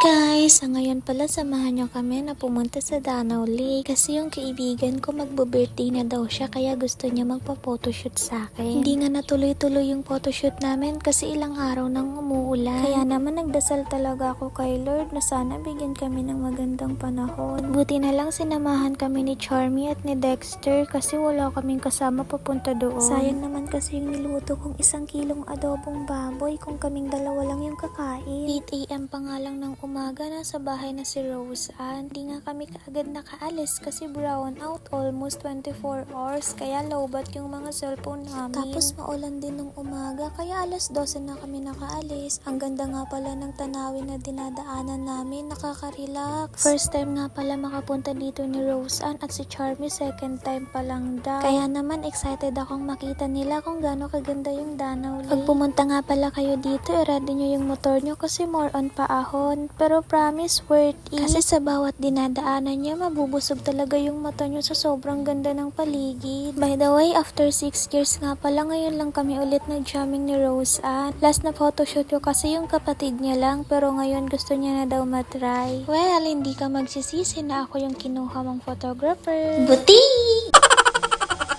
guys! Ngayon pala samahan nyo kami na pumunta sa Danau Lake kasi yung kaibigan ko magbo-birthday na daw siya kaya gusto niya magpa-photoshoot sa akin. Hindi nga natuloy-tuloy yung photoshoot namin kasi ilang araw nang umuulan. Kaya naman nagdasal talaga ako kay Lord na sana bigyan kami ng magandang panahon. Buti na lang sinamahan kami ni Charmy at ni Dexter kasi wala kaming kasama papunta doon. Sayang naman kasi yung niluto kong 1 kilong adobong baboy kung kaming dalawa lang yung kakain. 8 AM pa nga lang ng umaga nasa bahay na si Rose Ann. Hindi nga kami kaagad nakaalis kasi brown out almost 24 hours kaya lowbat yung mga cellphone namin. Tapos maulan din nung umaga kaya alas 12 na kami nakaalis. Ang ganda nga pala ng tanawin na dinadaanan namin, nakaka-relax. First time nga pala makapunta dito ni Rose Ann at si Charmy second time pa lang daw. Kaya naman excited akong makita nila kung gaano kaganda yung Danau Lake. Pag pumunta nga pala kayo dito, i-ready nyo yung motor nyo kasi more on paahon. Pero promise worth it. Kasi sa bawat dinadaanan niya, mabubusog talaga yung mata nyo sa sobrang ganda ng paligid. By the way, after 6 years nga pala, ngayon lang kami ulit nag-jamming ni Rose Ann. Last na photoshoot ko kasi yung kapatid niya lang, pero ngayon gusto niya na daw matry. Well, hindi ka magsisisi na ako yung kinuha mong photographer. Buti!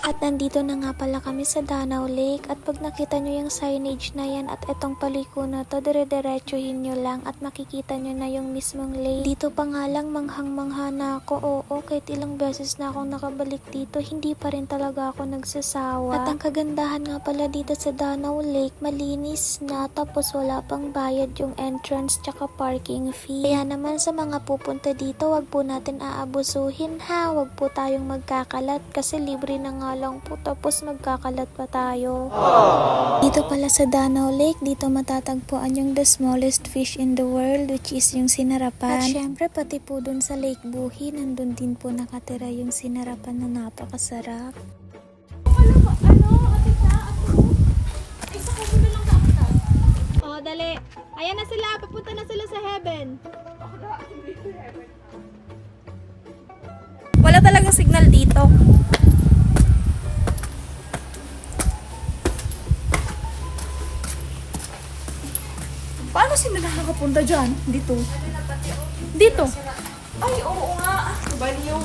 At nandito na nga pala kami sa Danau Lake at pag nakita nyo yung signage na yan at etong paliko na to, dire-diretsuhin nyo lang at makikita nyo na yung mismong lake. Dito pa nga lang manghang-mangha na ako. Oo, kahit ilang beses na akong nakabalik dito, hindi pa rin talaga ako nagsasawa. At ang kagandahan nga pala dito sa Danau Lake, malinis na tapos wala pang bayad yung entrance tsaka parking fee. Kaya naman sa mga pupunta dito, wag po natin aabusuhin ha. Wag po tayong magkakalat kasi libre na nga lang po tapos magkakalat pa tayo. Dito pala sa Danau Lake, dito matatagpuan yung the smallest fish in the world which is yung sinarapan. At syempre pati po dun sa Lake Buhi, nandun din po nakatira yung sinarapan na napakasarap. Oh, dali. Ayan na sila, papunta na sila sa heaven. Wala talagang signal dito. Paano sila nakakapunta dyan? Dito. Dito. Ay, oo nga. Baliw.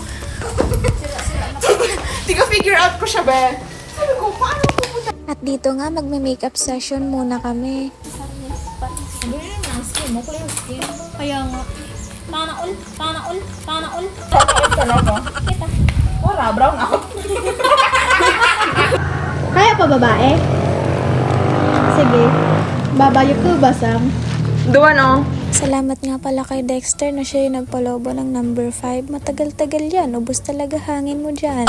Di ka figure out ko siya, be. Sabi ko, paano pupunta? At dito nga magme-makeup session muna kami. Kaya nga. Tanaol. Tanaol talaga. Kita. Wala, brown out. Kaya pa babae? Sige. Babayok ko basang. Duwan, oh. Salamat nga pala kay Dexter na siya yung nagpalobo ng number 5. Matagal-tagal yan. Ubus talaga hangin mo dyan.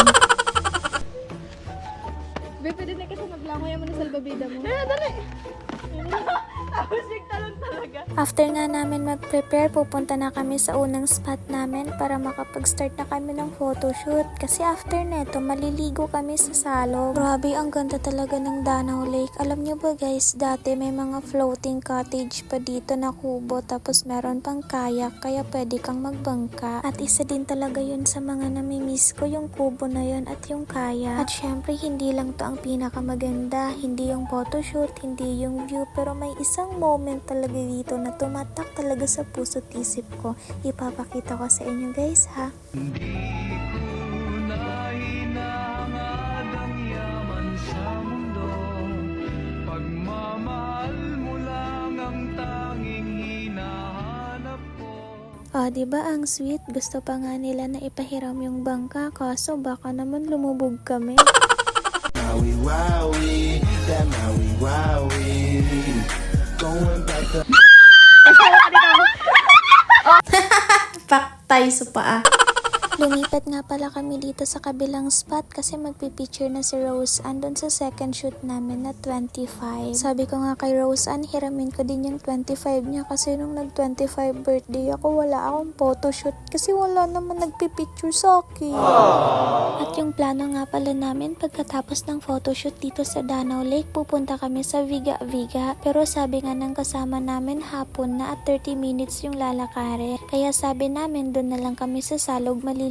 Be, pwede na kasi maglangoy mo na salbabida mo. Dali. Tapos talon talaga. After nga namin mag-prepare, pupunta na kami sa unang spot namin para makapag-start na kami ng photoshoot. Kasi after neto, maliligo kami sa salog. Grabe, ang ganda talaga ng Danau Lake. Alam nyo ba guys, dati may mga floating cottage pa dito na kubo tapos meron pang kayak kaya pwede kang magbangka. At isa din talaga yun sa mga namimiss ko, yung kubo na yun at yung kayak. At syempre, hindi lang to ang pinakamaganda. Hindi yung photoshoot, hindi yung view, pero may isang moment talaga dito na tumatak talaga sa puso't isip ko. Ipapakita ko sa inyo guys ha. Hindi ko na hinahangad ang yaman sa mundo. Pagmamahal mo lang ang tanging hinahanap ko. Diba ang sweet? Gusto pa nga nila na ipahiram yung bangka kaso baka naman lumubog kami. Maui Wowie, that Maui Wowie. Going back to Paktay sa paa. Lumipat nga pala kami dito sa kabilang spot kasi magpipicture na si Rose Ann doon sa second shoot namin na 25. Sabi ko nga kay Rose Ann, hiramin ko din yung 25 niya kasi nung nag-25 birthday ako, wala akong photoshoot kasi wala naman nagpipicture sa akin. At yung plano nga pala namin, pagkatapos ng photoshoot dito sa Danau Lake, pupunta kami sa Viga Viga. Pero sabi nga ng kasama namin, hapon na at 30 minutes yung lalakarin. Kaya sabi namin, doon na lang kami sa salog maliligo.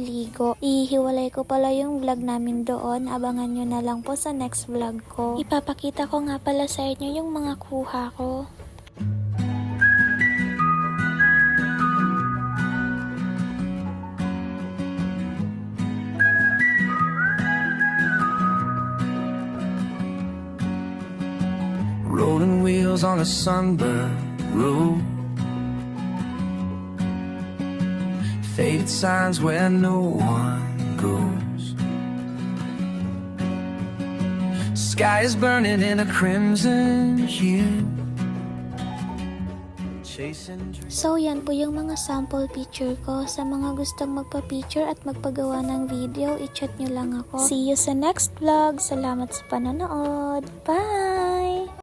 Ihiwalay ko pala yung vlog namin doon. Abangan nyo na lang po sa next vlog ko. Ipapakita ko nga pala sa inyo yung mga kuha ko. on a sunburned roof. Faded signs where no one goes. Sky is burning in a crimson hue. Chasing dreams. So yan po yung mga sample picture ko. Sa mga gustong magpa-picture at magpagawa ng video, i-chat nyo lang ako. See you sa next vlog. Salamat sa panonood. Bye!